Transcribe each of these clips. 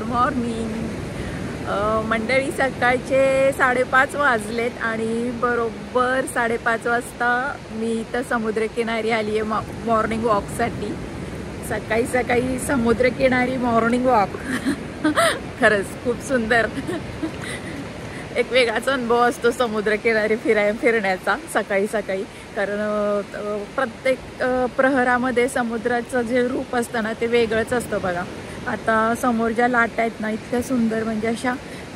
Good morning मंडळी. सकाळचे 5:30 वाजलेत आणि बरोबर 5:30 वाजता मी इथं समुद्रकिनारी आली आहे मॉर्निंग वॉकसाठी. सकाळी सकाळी समुद्रकिनारी मॉर्निंग वॉक खरंच खूप सुंदर. एक वेगळाच अनुभव असतो समुद्रकिनारी फिरण्याचा सकाळी सकाळी. कारण प्रत्येक प्रहरामध्ये समुद्राचं जे रूप असतं ना ते वेगळंच असतं बघा. आता समोर ज्या लाटा आहेत ना इतक्या सुंदर, म्हणजे अशा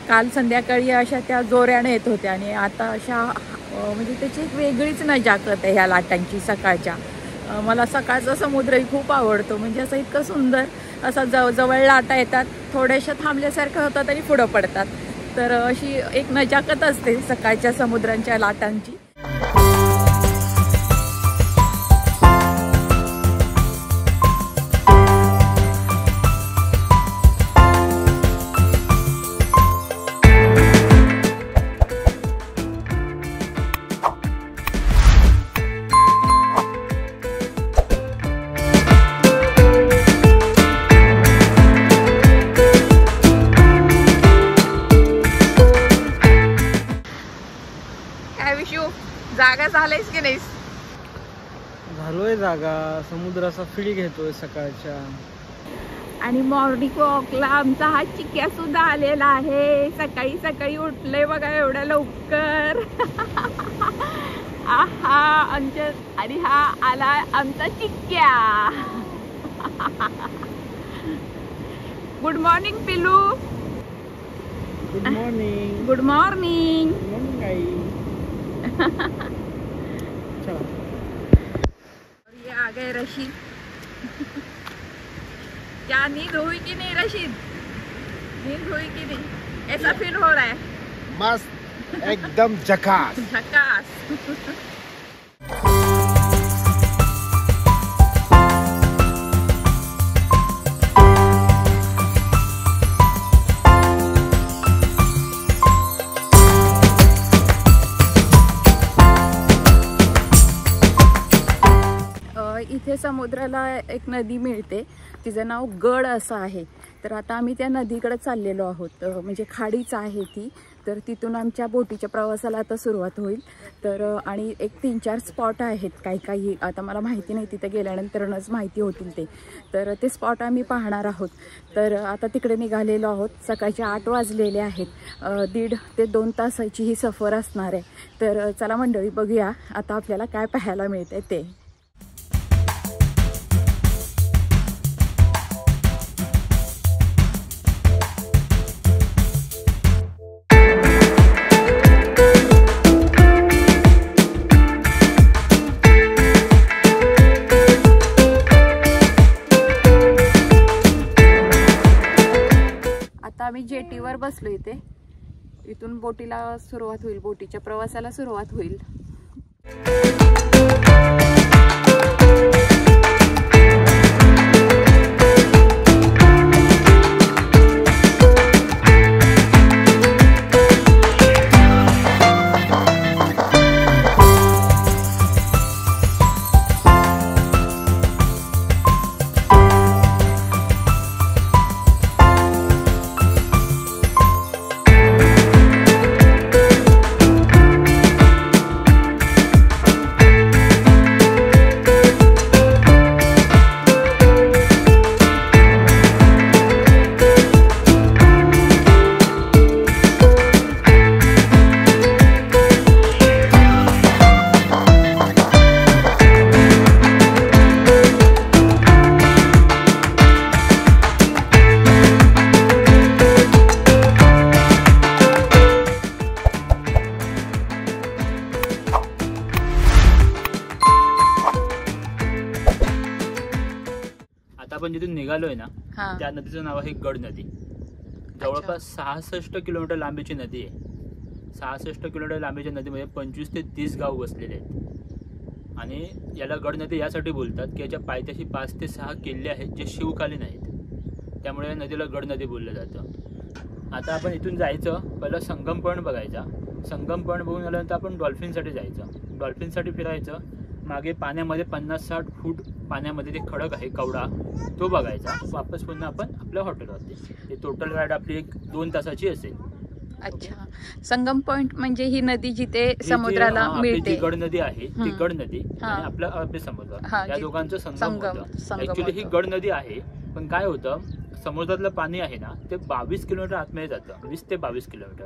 काल संध्याकाळी अशा त्या जोऱ्याने येत होत्या आणि आता अशा म्हणजे त्याची एक वेगळीच नजाकत आहे ह्या लाटांची सकाळच्या. मला सकाळचा समुद्रही खूप आवडतो. म्हणजे असं इतकं सुंदर, असा जवळ लाटा येतात, थोड्याशा थांबल्यासारखं होतात आणि पुढं पडतात. तर अशी एक नजाकत असते सकाळच्या समुद्रांच्या लाटांची. जागा झालायस की नाहीस? झालोय जागा. समुद्राचा फील घेतोय सकाळच्या. आणि मॉर्निंग वॉकला आमचा हा चिक्या सुद्धा आलेला आहे. सकाळी सकाळी उठले बघा एवढ्या लवकर. आहा आमच्या. आणि हा आला आमचा चिक्या. गुड मॉर्निंग पिलू. Good morning. Good morning. चलो. ये आ गए रशीद. क्या नींद हुई कि नहीं रशीद? नींद हुई कि नहीं? ऐसा फील हो रहा है? मस्त एकदम झकास. झकास. इथे समुद्राला एक नदी मिळते, तिचं नाव गड असं आहे. तर आता आम्ही त्या नदीकडे चाललेलो आहोत. म्हणजे खाडीच आहे ती. तर तिथून आमच्या बोटीच्या प्रवासाला आता सुरुवात होईल. तर आणि एक 3-4 स्पॉट आहेत काही आता मला माहिती नाही, तिथे गेल्यानंतरच माहिती होतील ते. तर ते स्पॉट आम्ही पाहणार आहोत. तर आता तिकडे निघालेलो आहोत. सकाळचे 8 वाजलेले आहेत. 1.5 ते 2 तासाची ही सफर असणार आहे. तर चला मंडळी बघूया आता आपल्याला काय पाहायला मिळतंय ते. आम्ही जेटीवर बसलो इथे. इथून बोटीला सुरुवात होईल, बोटीच्या प्रवासाला सुरुवात होईल. आपण जिथून निघालोय ना त्या नदीचं नाव आहे गड नदी. जवळपास 66 किलोमीटर लांबीची नदी आहे. 66 किलोमीटर लांबीच्या नदीमध्ये 25 ते 30 गाव बसलेले आहेत. आणि याला गड नदी यासाठी बोलतात की याच्या पायथ्याशी 5 ते 6 किल्ले आहेत जे शिवकालीन आहेत. त्यामुळे या नदीला गड नदी बोललं जातं. आता आपण इथून जायचं, पहिला संगम पॉईंट बघायचा. संगम पॉईंट बघून आल्यानंतर आपण डॉल्फिनसाठी जायचं. डॉल्फिनसाठी फिरायचं. मागे पाण्यामध्ये 50-60 फूट पाण्यामध्ये ते खडक आहे कवडा, तो बघायचा. वापस पुन्हा आपण आपल्या हॉटेलवरती. ते टोटल राईड आपली 1-2 तासाची असेल. अच्छा, संगम पॉइंट म्हणजे ही नदी जिथे समुद्राला मिळते, गड नदी आहे ती गड नदी आणि आपला अरबी समुद्र या दोघांचं संगम होतं. ऍक्च्युली ही गड नदी आहे, पण काय होतं समुद्रातलं पाणी आहे ना ते 22 किलोमीटर आतमध्ये जातं, 20 ते 22 किलोमीटर.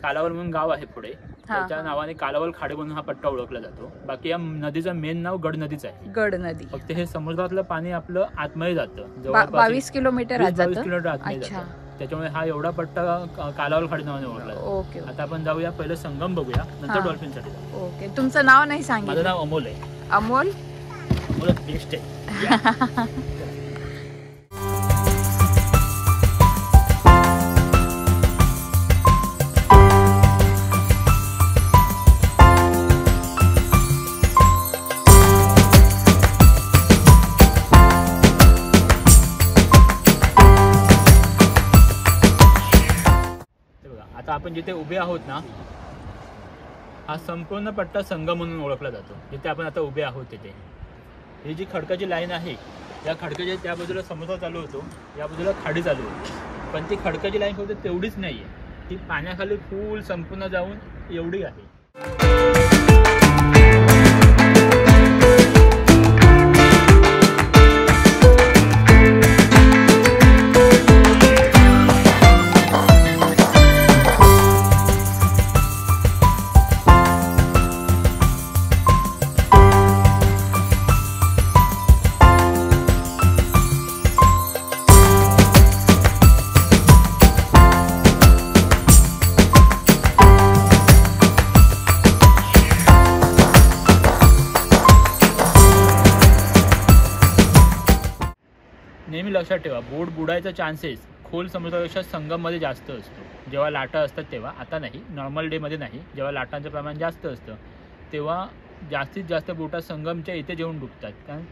कालावल म्हणून गाव आहे पुढे, त्याच्या नावाने कालावल खाडी म्हणून हा पट्टा ओळखला जातो. बाकी या नदीचं मेन नाव गड नदीच आहे, गड नदी. फक्त हे समुद्रातलं पाणी आपलं आतमध्ये जातं, जवळपास 22 किलोमीटर आतमध्ये जातं. त्याच्यामुळे हा एवढा पट्टा कालावल खाडी नावाने ओळखला जातो. ओके, आता आपण जाऊया, पहिलं संगम बघूया, नंतर डॉल्फिन साठी जाऊ. ओके, तुमचं नाव नाही सांगितलं. माझं नाव अमोल आहे. अमोल, अमोल बेस्ट आहे. आपण जिथे उभे आहोत ना, हा संपूर्ण पट्टा संगम म्हणून ओळखला जातो. जिथे आपण आता उभे आहोत तिथे ही जी खडकाची लाईन आहे, या खडकाच्या त्या बाजूला समुद्र चालू होतो, या बाजूला खाडी चालू होती. पण ती खडकाची लाईन फक्त तेवढीच नाहीये, ती पाण्याखाली फुल संपूर्ण जाऊन एवढी आहे. नेहमी लक्षात ठेवा, बोट बुडायचा चान्सेस खोल समुद्रापेक्षा संगममध्ये जास्त असतो. जेव्हा लाटा असतात तेव्हा, आता नाही, नॉर्मल डेमध्ये नाही, जेव्हा लाटांचं प्रमाण जास्त असतं तेव्हा जास्तीत जास्त बोटा संगमच्या इथे येऊन डुबतात. कारण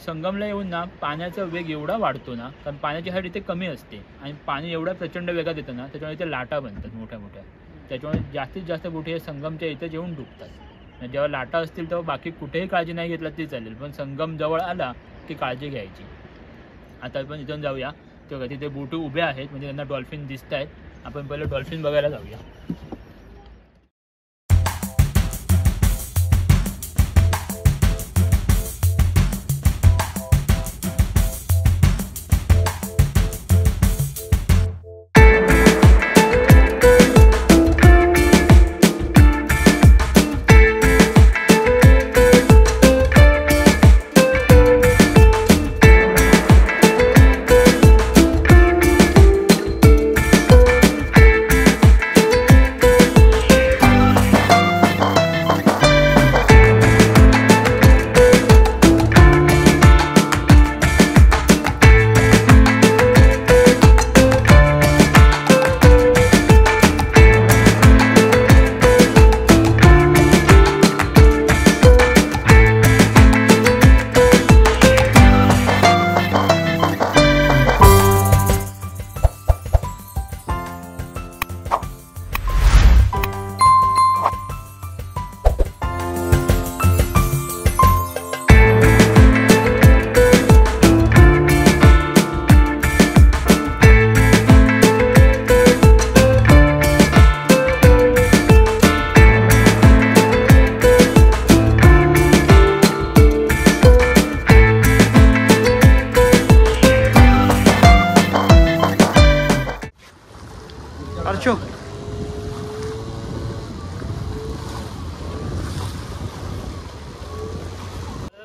संगमला येऊन ना पाण्याचा वेग एवढा वाढतो ना, कारण पाण्याची हाईट इथे कमी असते आणि पाणी एवढा प्रचंड वेगात येतं ना, त्याच्यामुळे इथे लाटा बनतात मोठ्या मोठ्या. त्याच्यामुळे जास्तीत जास्त बोटी हे संगमच्या इथे येऊन डुबतात. जेव्हा लाटा असतील तेव्हा बाकी कुठेही काळजी नाही घेतला तरी चालेल, पण संगम जवळ आला की काळजी घ्यायची. आता आपण इथून जाऊया, तेव्हा तिथे बोटी उभ्या आहेत, म्हणजे त्यांना डॉल्फिन दिसत आहेत. आपण पहिलं डॉल्फिन बघायला जाऊया.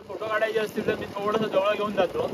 फोटो काढायचे असतील तर मी थोडंसं जवळ घेऊन जातो.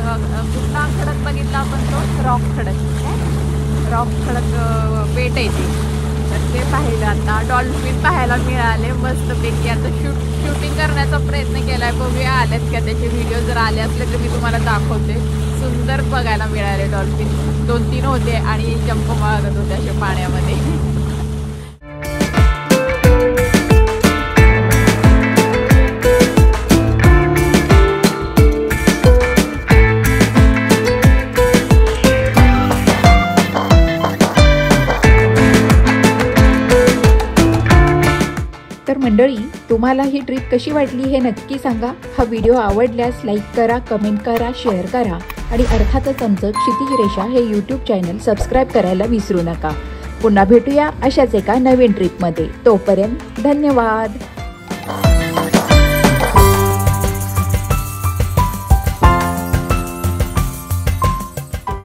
कुठला खडक बघितला आपण तो रॉक खडक पेट आहे ते, तर ते पाहिलं. आता डॉल्फिन पाहायला मिळाले मस्तपैकी. आता शूटिंग करण्याचा प्रयत्न केलाय, बघूया आल्यात का त्याचे व्हिडिओ. जर आले असले तर मी तुम्हाला दाखवते. सुंदर बघायला मिळाले डॉल्फिन, 2-3 होते आणि जंप मारत होते असे पाण्यामध्ये. तर मंडळी, तुम्हाला ही ट्रिप कशी वाटली हे नक्की सांगा. हा व्हिडिओ आवडल्यास लाईक करा, कमेंट करा, शेअर करा आणि अर्थातच आमचं क्षितिज रेषा हे यूट्यूब चॅनल सबस्क्राईब करायला विसरू नका. पुन्हा भेटूया अशाच एका नवीन ट्रिपमध्ये. तोपर्यंत धन्यवाद.